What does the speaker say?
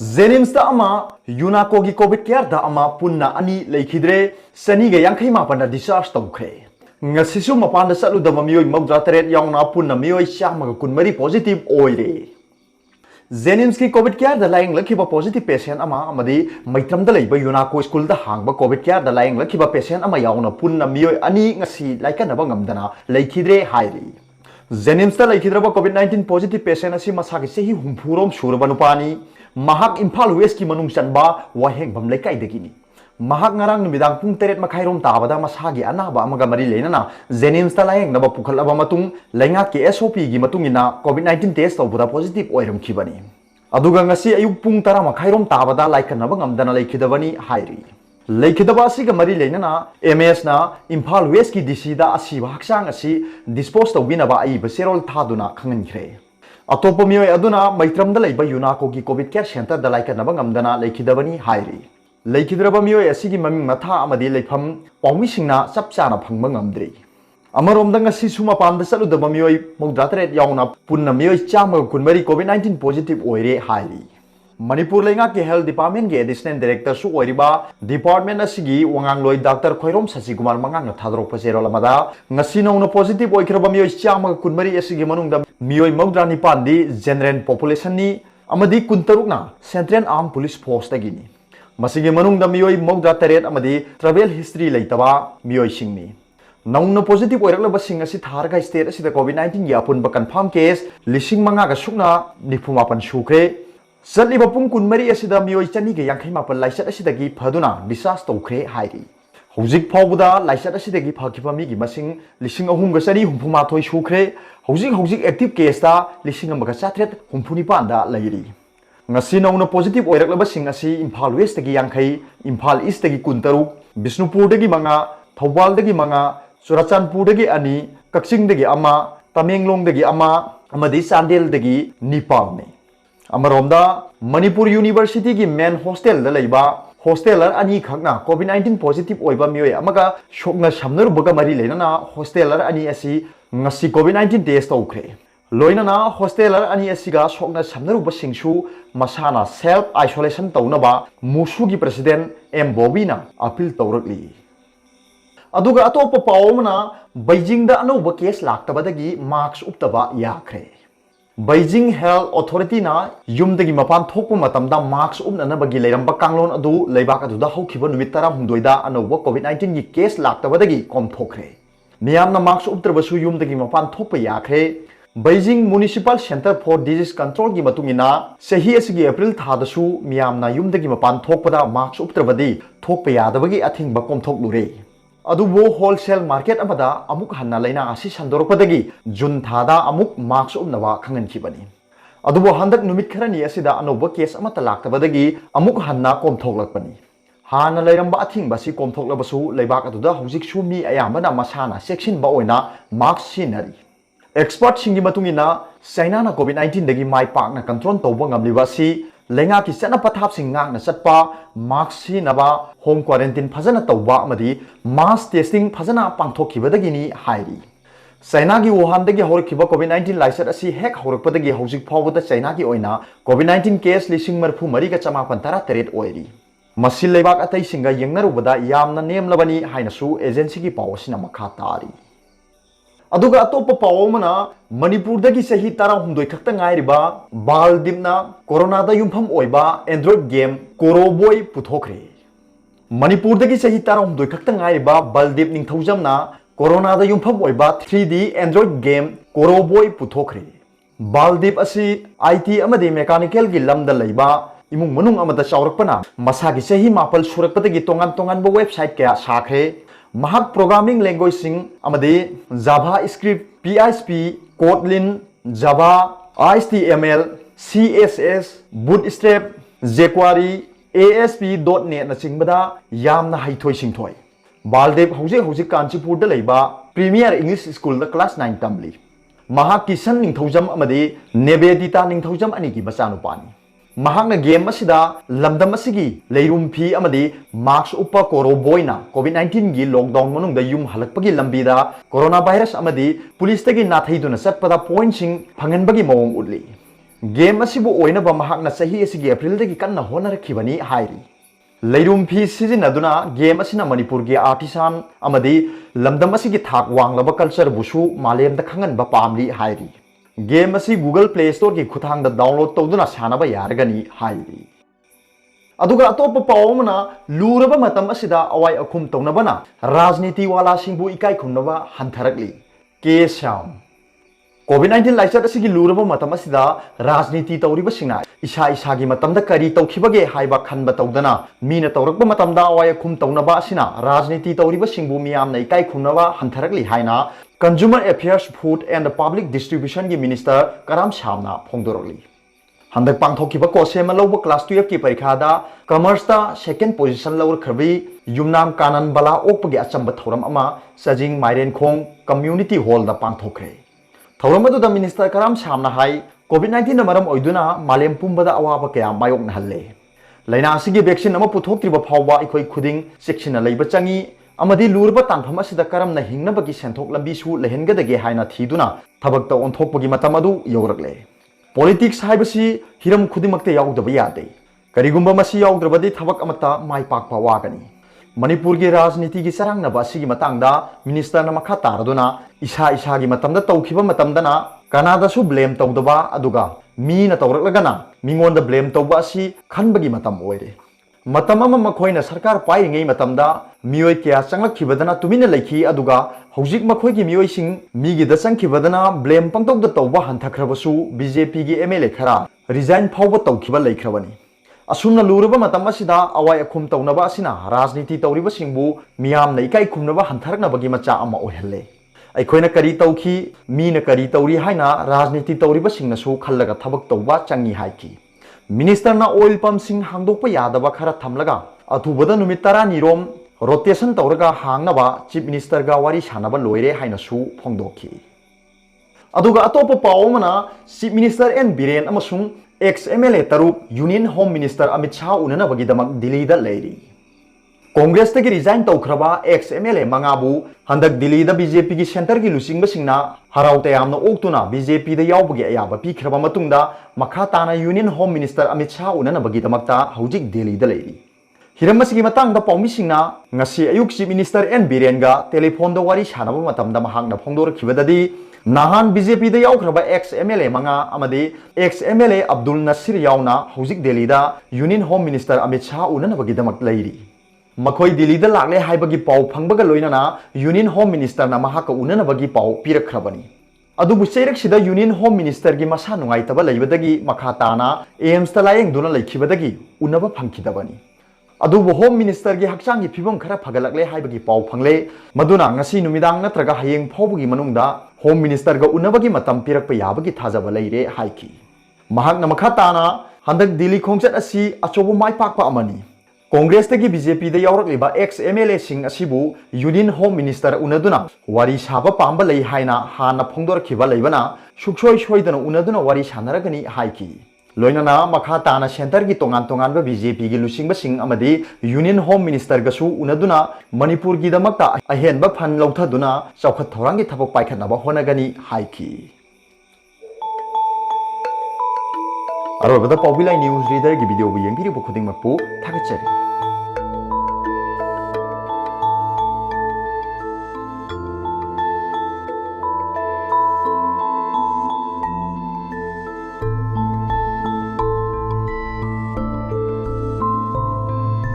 Jennings da ama Yunako gi COVID care da ama punna ani lekhidre sani ga yankhai ma pan discharge tawkhre ngasisu mapan da salu da mamioi mawdra tret yauna punna mioi chama ga kunmari positive oire Jennings ki COVID care da laing lakhiba positive patient ama amadi maitram da leiba Yunako school da hangba COVID care da laing lakhiba patient ama yauna punna mioi ani ngasi laika na bangamdana lekhidre hairi Jennings da lekhidraba COVID-19 positive patient asi masagi sehi humpurom surba nupani Mahak Imphal West ki manung chanba waheng bam lekai degini Mahak ngarang numidang pung teret makhairom tabada masagi anaba amaga mari leinana Jennings ta laeng naba pukhal aba matung lenga ki SOP gi matung ina COVID-19 test tawbuda positive oiram khibani aduga ngasi ayuk pung tara makhairom tabada laikanaba ngamdana leikhidabani hairi leikhidaba asiga mari leinana MS na Imphal West ki DC da asiba haksang asi dispose tawbinaba ai baserol thaduna khangankhre Atopo mioi aduna maitram da leiba Yunako gi COVID care center da laika naba ngamdana leikhidabani hairi leikidraba mioi asigi maming matha amadi leifam paumi singna chapchana phangba ngamdri amarom da ngasi suma pam da salu da mioi mogdratret yauna punna mioi chama kunmari COVID-19 positive oire hairi Manipur lenga ke health department ge assistant director su oiriba department asigi wangangloi Dr. Khoirom Sachikumar mangang na thadrok pasero lamada ngasi no positive oikraba mioi chama kunmari asigi manungda mioi mogdrani pandi general population ni amadi kuntarukna Central Armed Police Force tagini masigi manungda mioi mogdra taret amadi travel history leitaba mioi singni Naungna positive oirakla basing asi tharga state asida COVID-19 ya pun ba confirm case lising manga ga sukna nifumapan sukhre Satliba pung kunmari asida mioi chani ge yankhai mapal laisat asidagi phaduna discharge tawkhre hairi hojik phawbuda laisat asidagi phakiba mi gi masing lising ahum ga sari humphuma thoi sukhre hojik active case ta lising amaga chatret humphuni panda lairi ngasi nauna positive oirakla basing asi Imphal West tagi yankhai Imphal East tagi kuntaruk Bisnupur dagi manga Thawbal dagi manga Churachandpur dagi ani Kakching dagi ama Tamenglong dagi ama amadi Chandel dagi nipal ne Amaromda Manipur University ki main hostel da leiba hosteler ani khakna COVID-19 positive oiba mioi amaga shokna shamnar baga mari leinana hosteler ani asi ngasi COVID-19 test tawkhre loinana hosteler ani asiga shokna shamnar ba singsu masana self isolation tawnaba musu gi president M Bobina appeal tawrakli aduga atopa pawmana Beijing da anoba case laktabadagi marks uptaba yakhre Beijing Health Authority na yumdagi mapan thokpa matamda marks umnana bagi leiramba kanglon adu leibak adu da hokhiba numit 12 da anoba COVID-19 gi case laktabadagi komthokre miyamna marks uptrabasu yumdagi mapan thokpa yakhre Beijing Municipal Center for Disease Control gi matungina sahi asigi April thadasu miyamna yumdagi mapan thokpada marks uptrabadi thokpa yadabagi athingba komthoklure adubo wholesale market amada amuk hanna leina asi sandoropadagi June thada amuk marks umnawa khangankhibani adubo handak numit kharani asida anoba case amata laktabadagi amuk hanna komthoklakpani hana leiramba athingba si komthoklabasu leibak aduda hojik sumi ayambana masana section ba oina marks sinari expert singi matungina China na COVID-19 dagi mai pakna control tawba ngamliba si lenga ki chana pathap sing ngak na chatpa marks si naba home quarantine phajana tawba amadi mass testing phajana pangthokibadagi ni hairi China gi Wuhan dagi horkiba COVID-19 laisat asi hek horkpadagi hojik phawbada China gi oina COVID-19 case lising marphu mari ga chama pantara teret oiri masil leibak atai singa yengnarubada yamna nemlabani hainasu agency gi pawsina makha tari aduga atopa pawmana Manipur dagi sahi tara humdoi khakta ngairiba baldimna corona da yumpham oiba Android game Coroboi puthokre Manipur dagi sahi tara humdoi khakta ngairiba baldip ningthaujamna corona da yumpham oiba 3D Android game Coroboi puthokre baldip asi IT amadi mechanical gi lamda leiba imung manung amada chawrakpana masagi sahi mapal surakpadagi tongan ba website kaya sakhe Mahak programming language sing amadi Java script, PHP, Kotlin, Java, HTML, CSS, Bootstrap, jQuery, ASP.NET na singbada yamna haithoi singthoi. Baldev hojik Kanchipur da leiba Premier English School da class 9 tamli. Mahak kisan ningthaujam amadi Nebedita ningthaujam ani ki machanupani. Mahakna game asida lamdam asigi leirum phi amadi marks upa Coroboi na COVID-19 gi lockdown manungda yum halakpagi lambida coronavirus amadi police tagi nathaiduna satpada point sing phanganbagi mawong utli game असिबु ओइनबा महाकना चाही असिगी April दगी कन्ना होनरखिबनी हाइरी leirum phi sizinaduna game asina manipur ge artisan amadi lamdam asigi thak wanglaba culture busu malem da khangan ba pamli hairi game asi google play store gi khuthang da download tawduna sanaba yargani hairi aduga atopa pawmana luraba matam asida awai akhum tawnabana rajniti wala singbu ikai khumnaba hantharakli ke sham COVID-19 लाइचर असिगी लुरब मतम असिदा राजनीति तौरिब सिंगना इसा इसागी मतमदा करी तौखिबगे हाइबा खनबा तौदना मीना तौरकब मतमदा अवाय खुम तौनबा असिना राजनीति तौरिब सिंगबु मियामना इकाई खुमनबा हंथरकली हाइना consumer affairs food and public distribution की मिनिस्टर कराम शामना फोंदोरकली हंदक पांथोखिबा कोसेम लौब क्लास 12 की परीक्षादा कॉमर्स दा सेकंड पोजीशन लौरखरबी युमनाम कानन बला ओकपगे अचंब थौरम अमा सजिंग माइरेन खोंग कम्युनिटी हॉल दा पांथोखरे थौरमदुदा मिनिस्टर कराम शामना हाई कोविड-19 मरम ओइदुना मालेम पुंबदा अवाबा कया मायोकना हल्ले लैना असिगी वैक्सीन अमा पुथोक्त्रिबा फावबा अखोय खुदिंग सेक्शिना लैबा चंगी अमदी लुरबा तानफम असिदा करमना हिंगनबगी सेंथोक लंबीसु लेहेनगदगे हाइना थीदुना थबकता ओंथोकपगी मतम अदु यौरकले पॉलिटिक्स हाइबसी हिरम खुदिमक्ते याउदबा यादे करिगुंबा मसी याउद्रबदी थबक अमता माय पाकपा वागनी मणिपुर की राजनीति की सरंगनबा असिगी मतंगदा मिनिस्टर न मखा तारदुना इसा इसागी मतमदा तौखिबा मतमदना कनादासु ब्लेम तौदबा अदुगा मीना तौरकलगना मिंगोंदा ब्लेम तौबा असि खनबगी मतम ओइरे मतम अमा मखोइना सरकार पाइरिङै मतमदा मियोय क्या चंगलखिबदना तुमिना लैखि अदुगा हौजिक मखोइगी मियोयसिंग मीगिदा चंगखिबदना ब्लेम पंगतौदा तौबा हंथखरबसु बीजेपी की एमएलए खरा रिजाइन फावबा तौखिबा लैखरबनी असुमना लुरबा मतम असिदा अवाय अखुम तौनबा असिना राजनीति तौरिबा सिंगबु मियामना इकाई खुमनबा हंथरकनबगी मचा अमा ओइहल्ले अखोइना करी तौखी मीना करी तौरी हाइना राजनीति तौरिबा सिंगनसु खल्लगा थबक तौबा चंगी हाइकी मिनिस्टरना ऑयल पंप सिंग हांगदोकपा यादबा खरा थमलगा अथुबदा नुमित 12 रोम रोटेशन तौरगा हांगनबा चीफ मिनिस्टर गा वारी सानबा लोइरे हाइनासु फोंदोखी अदुगा अतोप पावमना चीफ मिनिस्टर एन बिरेन अमसुंग एक्स एमएलए तरुक union home minister Amit Shah उननबगीदमक दिल्लीदा लेरी कांग्रेस तगी रिजाइन तौखरबा एक्स एमएलए मंगाबू हंदक दिल्लीदा बीजेपी की सेंटर की लुसिंगबसिंगना हराउते यामना ओक्तुना बीजेपी दा यावबगे अयाबा पीखरबा मतुंगदा मखा ताना union home minister Amit Shah उननबगीदमकता हौजिक दिल्लीदा लेरी हिरमसिगी मतंगदा पौमिसिंगना ngasi ayuk chief minister en birenga telephone da wari sanaba matamda mahangna phongdorkhibadadi nahan BJP da yaukhraba ex MLA manga amadi ex MLA Abdul Nasir yauna hojik Delhi da Union Home Minister Amit Shah unanabagi damak leiri makhoi Delhi da lagle haibagi pau phangbaga loinana Union Home Minister na mahaka unanabagi pau pirakhrabani adubu cheirak sida Union Home Minister gi masa nungaitaba leibadagi makha tana AIMS ta layeng duna leikhibadagi unaba phangkhidabani अदुबो home minister की हक्चांग की फिबम खरा फगलकले हाइबगी पाव फंगले मदुना ngasi नुमिदांग नत्रगा हयेंग फावबगी मनुंगदा होम मिनिस्टर गा उनबगी मतम पिरकप याबगी थाजब लैरे हाइकी महाक नमखा ताना हंदक दिल्ली खोंगचत असि अचोबो माइपाकपा अमनी कांग्रेस तगी बीजेपी दा यावरकलिबा एक्स एमएलए सिंग असिबु यूनियन होम मिनिस्टर उनदुना वारी साबा पांबा लै हाइना हाना फोंदोरखिबा लैबना सुखसोय सोयदना उनदुना वारी सानरगनी हाइकी लोइनना मखा ताना सेंटर की तोंगान तोंगान बीजेपी की लुसिंग बसिंग अमदी यूनियन होम मिनिस्टर गसु उनदुना मणिपुर की दमकता अहेन ब फन लौथदुना चौखत थौरांगी थबक पाइखनबा होनगनी हाइकी अरोबदा पाउबिलाई न्यूज रीडर की वीडियो बु यंगिरिबु खुदिंगमकपु थागचरी